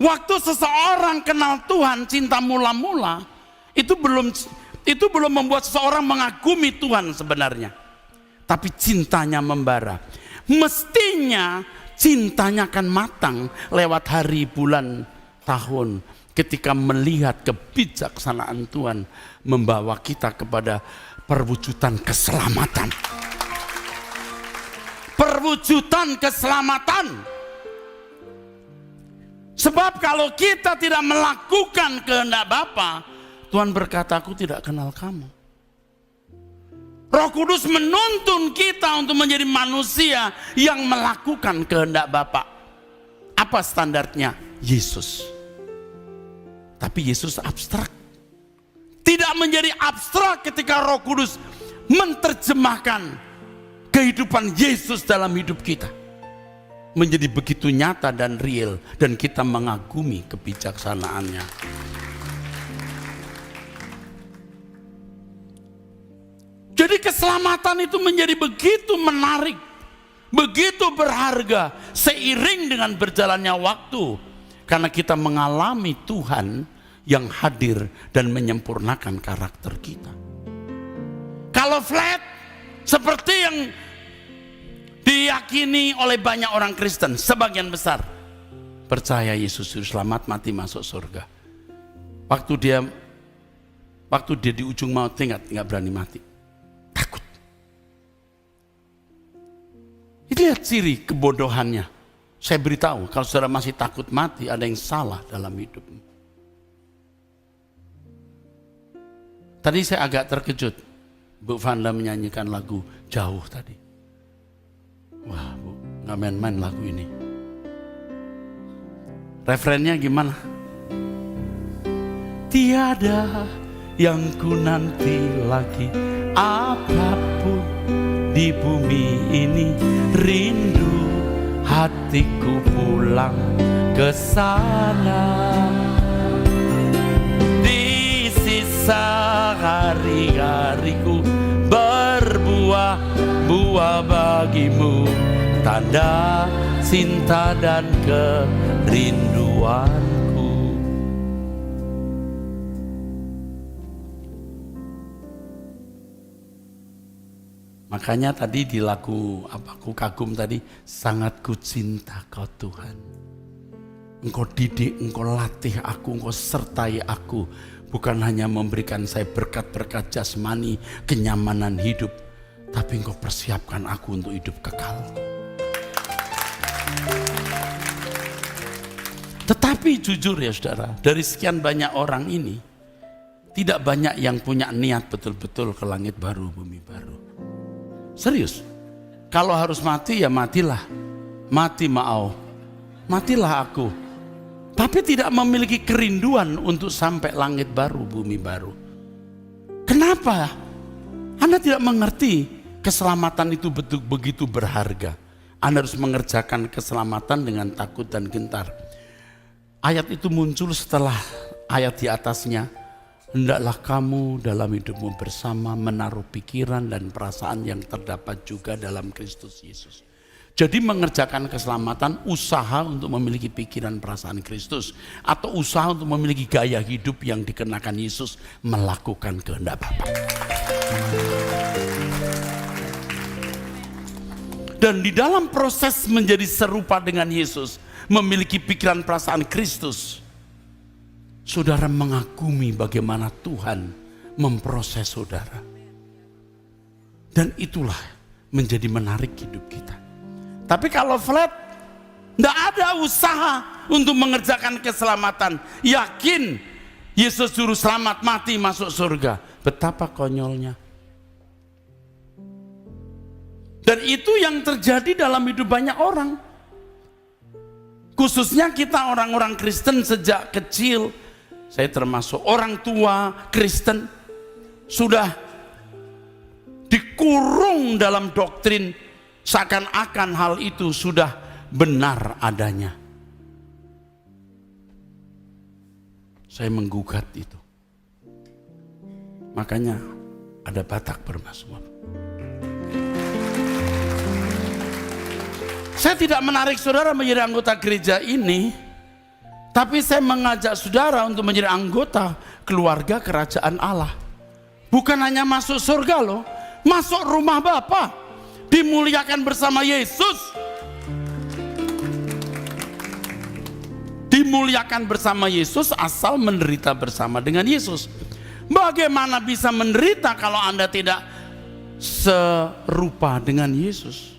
Waktu seseorang kenal Tuhan, cinta mula-mula, itu belum membuat seseorang mengagumi Tuhan sebenarnya. Tapi cintanya membara. Mestinya cintanya akan matang lewat hari, bulan, tahun. Ketika melihat kebijaksanaan Tuhan membawa kita kepada perwujudan keselamatan. Perwujudan keselamatan. Sebab kalau kita tidak melakukan kehendak Bapa, Tuhan berkata, aku tidak kenal kamu. Roh Kudus menuntun kita untuk menjadi manusia yang melakukan kehendak Bapa. Apa standarnya? Yesus. Tapi Yesus abstrak. Tidak menjadi abstrak ketika Roh Kudus menerjemahkan kehidupan Yesus dalam hidup kita. Menjadi begitu nyata dan real, dan kita mengagumi kebijaksanaannya. Jadi keselamatan itu menjadi begitu menarik, begitu berharga seiring dengan berjalannya waktu, karena kita mengalami Tuhan yang hadir dan menyempurnakan karakter kita. Kalau flat seperti yang diyakini oleh banyak orang Kristen, sebagian besar percaya Yesus Juru Selamat, mati masuk surga. Waktu dia di ujung maut, nggak berani mati, takut. Lihat ciri kebodohannya. Saya beritahu, kalau saudara masih takut mati, ada yang salah dalam hidupmu. Tadi saya agak terkejut, Bu Vanda menyanyikan lagu Jauh tadi. Wah, Bu, nggak main-main lagu ini. Refrennya gimana? Tiada yang ku nanti lagi, apapun di bumi ini, rindu hatiku pulang ke sana. Di sisa hari-hariku berbuah-buah bagimu, tanda cinta dan kerinduanku. Makanya tadi di lagu Aku Kagum tadi, sangat ku cinta kau Tuhan. Engkau didik, engkau latih aku, engkau sertai aku. Bukan hanya memberikan saya berkat-berkat jasmani, kenyamanan hidup, tapi engkau persiapkan aku untuk hidup kekal. Tetapi jujur ya saudara, dari sekian banyak orang ini, tidak banyak yang punya niat betul-betul ke langit baru, bumi baru. Serius, kalau harus mati ya matilah. Mati mau, matilah aku. Tapi tidak memiliki kerinduan untuk sampai langit baru, bumi baru. Kenapa? Anda tidak mengerti keselamatan itu begitu berharga. Anda harus mengerjakan keselamatan dengan takut dan gentar. Ayat itu muncul setelah ayat di atasnya. Hendaklah kamu dalam hidupmu bersama menaruh pikiran dan perasaan yang terdapat juga dalam Kristus Yesus. Jadi mengerjakan keselamatan, usaha untuk memiliki pikiran perasaan Kristus, atau usaha untuk memiliki gaya hidup yang dikenakan Yesus, melakukan kehendak Bapa. Dan di dalam proses menjadi serupa dengan Yesus, memiliki pikiran perasaan Kristus, saudara mengagumi bagaimana Tuhan memproses saudara. Dan itulah menjadi menarik hidup kita. Tapi kalau flat, tidak ada usaha untuk mengerjakan keselamatan. Yakin Yesus Juru Selamat, mati masuk surga. Betapa konyolnya. Dan itu yang terjadi dalam hidup banyak orang. Khususnya kita orang-orang Kristen sejak kecil. Saya termasuk orang tua Kristen. Sudah dikurung dalam doktrin. Seakan-akan hal itu sudah benar adanya. Saya menggugat itu. Makanya ada Batak bermazmur. Saya tidak menarik saudara menjadi anggota gereja ini Tapi saya mengajak saudara untuk menjadi anggota keluarga kerajaan Allah. Bukan hanya masuk surga loh, masuk rumah Bapa, dimuliakan bersama Yesus. Dimuliakan bersama Yesus asal menderita bersama dengan Yesus. Bagaimana bisa menderita kalau Anda tidak serupa dengan Yesus?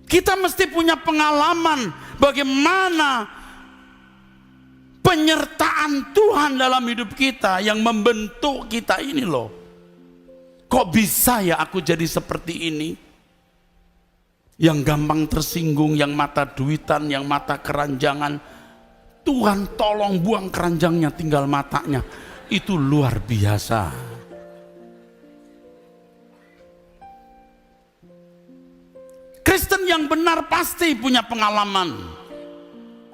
Kita mesti punya pengalaman bagaimana penyertaan Tuhan dalam hidup kita yang membentuk kita ini loh. Kok bisa ya aku jadi seperti ini? Yang gampang tersinggung, yang mata duitan, yang mata keranjangan. Tuhan tolong buang keranjangnya, tinggal matanya. Itu luar biasa. Kristen yang benar pasti punya pengalaman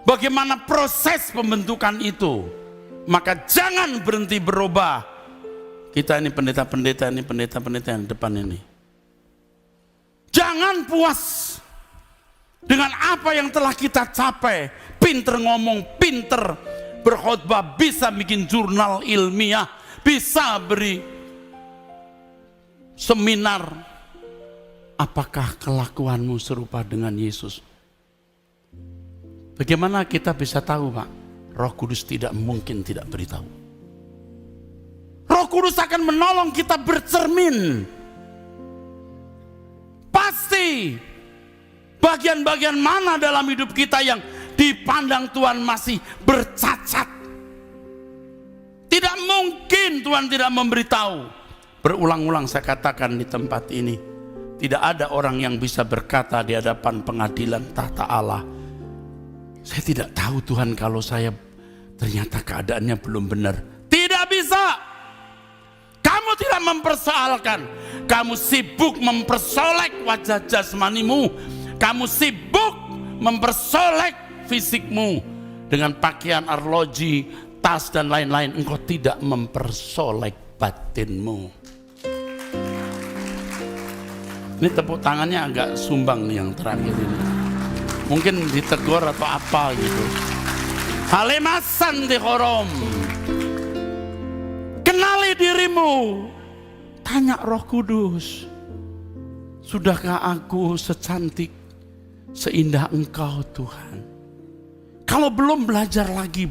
bagaimana proses pembentukan itu. Maka jangan berhenti berubah. Kita ini pendeta-pendeta yang depan ini. Jangan puas dengan apa yang telah kita capai. Pinter ngomong, pinter berkhotbah, bisa bikin jurnal ilmiah, bisa beri seminar. Apakah kelakuanmu serupa dengan Yesus? Bagaimana kita bisa tahu, Pak? Roh Kudus tidak mungkin tidak beritahu. Roh Kudus akan menolong kita bercermin. Pasti bagian-bagian mana dalam hidup kita yang dipandang Tuhan masih bercacat. Tidak mungkin Tuhan tidak memberitahu. Berulang-ulang saya katakan di tempat ini. Tidak ada orang yang bisa berkata di hadapan pengadilan tahta Allah, saya tidak tahu Tuhan kalau saya ternyata keadaannya belum benar. Tidak bisa. Kamu tidak mempersoalkan. Kamu sibuk mempersolek wajah jasmanimu. Kamu sibuk mempersolek fisikmu dengan pakaian arloji, tas dan lain-lain. Engkau tidak mempersolek batinmu. Ini tepuk tangannya agak sumbang nih yang terakhir ini. Mungkin ditegur atau apa gitu. Halimasan di korom. Kenali dirimu. Tanya Roh Kudus. Sudahkah aku secantik, seindah Engkau Tuhan? Kalau belum, belajar lagi.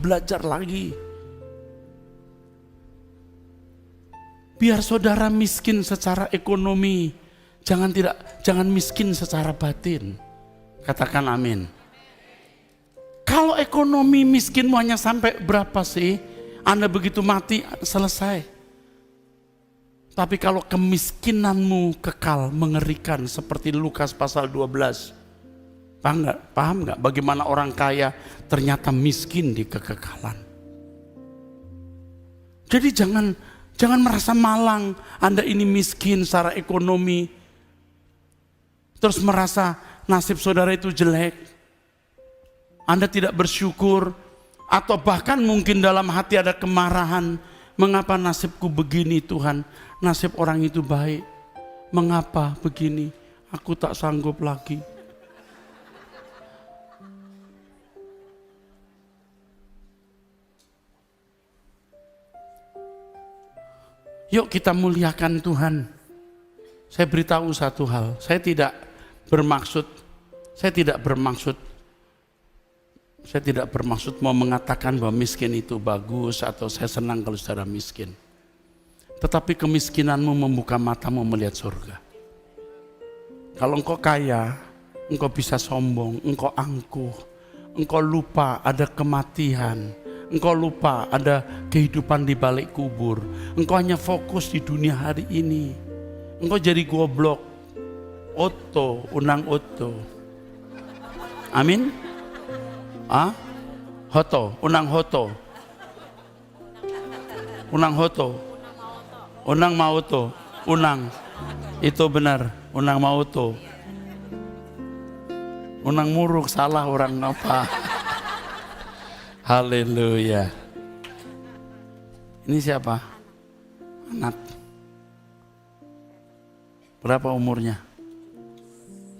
Biar saudara miskin secara ekonomi, jangan miskin secara batin. Katakan amin. Kalau ekonomi miskinmu hanya sampai berapa sih? Anda begitu mati selesai. Tapi kalau kemiskinanmu kekal mengerikan seperti Lukas pasal 12. Paham nggak? Bagaimana orang kaya ternyata miskin di kekekalan. Jadi jangan merasa malang Anda ini miskin secara ekonomi. Terus merasa nasib saudara itu jelek. Anda tidak bersyukur. Atau bahkan mungkin dalam hati ada kemarahan. Mengapa nasibku begini Tuhan? Nasib orang itu baik. Mengapa begini? Aku tak sanggup lagi. Yuk kita muliakan Tuhan. Saya beritahu satu hal, saya tidak bermaksud mau mengatakan bahwa miskin itu bagus atau saya senang kalau saudara miskin. Tetapi kemiskinanmu membuka matamu melihat surga. Kalau engkau kaya, engkau bisa sombong, engkau angkuh, engkau lupa ada kematian, engkau lupa ada kehidupan di balik kubur, engkau hanya fokus di dunia hari ini. Engkau jadi goblok, unang oto. Amin? Unang hoto. Unang mauto. Unang. Itu benar, unang mauto. Unang muruk, salah orang apa. Haleluya. Ini siapa? Anak. Berapa umurnya?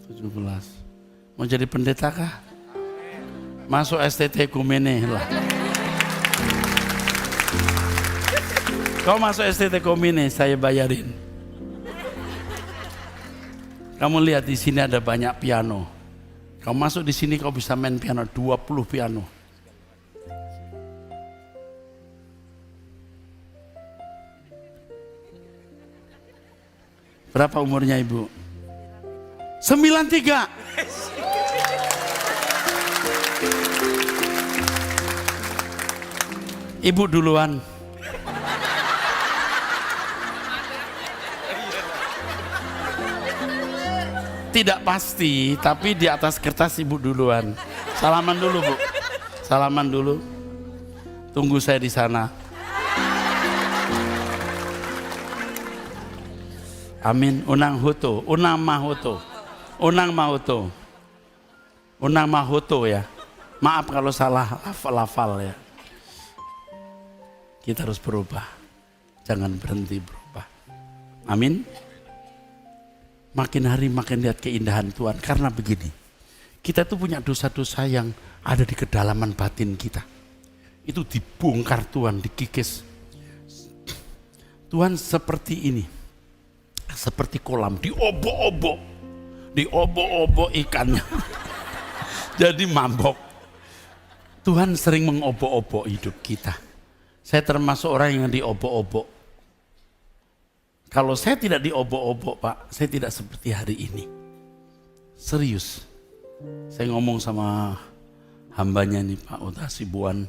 17. Mau jadi pendeta kah? Masuk STT Kumene lah. Kau masuk STT Kumene, saya bayarin. Kamu lihat di sini ada banyak piano. Kau masuk di sini kau bisa main piano, 20 piano. Berapa umurnya ibu? 93. Ibu duluan. Tidak pasti, tapi di atas kertas ibu duluan. Salaman dulu bu, salaman dulu. Tunggu saya di sana. Amin. Unang Hoto, Unang Mahoto, Unang Mahoto, Unang Mahoto ya. Maaf kalau salah lafal ya. Kita harus berubah, jangan berhenti berubah. Amin. Makin hari makin lihat keindahan Tuhan. Karena begini, kita tuh punya dosa-dosa yang ada di kedalaman batin kita. Itu dibongkar Tuhan, dikikis. Tuhan seperti ini, seperti kolam, diobok-obok, diobok-obok ikannya. Jadi mabok. Tuhan sering mengobok-obok hidup kita. Saya termasuk orang yang diobok-obok. Kalau saya tidak diobok-obok Pak, saya tidak seperti hari ini. Serius. Saya ngomong sama hambanya nih Pak Uta Sibuan.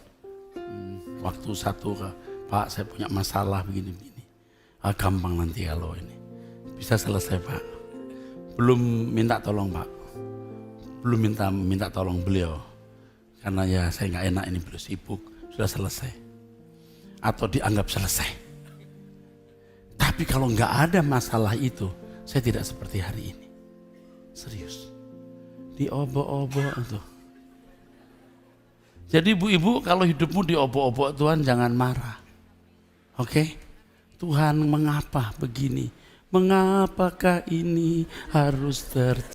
Waktu satu Pak saya punya masalah begini-begini. Gampang nanti kalau ini. Bisa selesai Pak. Belum minta tolong Pak. Belum minta tolong beliau. Karena ya saya nggak enak ini beliau sibuk. Sudah selesai. Atau dianggap selesai. Tapi kalau nggak ada masalah itu, saya tidak seperti hari ini. Serius. Diobok-obok itu. Jadi ibu-ibu kalau hidupmu diobok-obok Tuhan jangan marah. Oke? Tuhan mengapa begini? Mengapakah ini harus terjadi?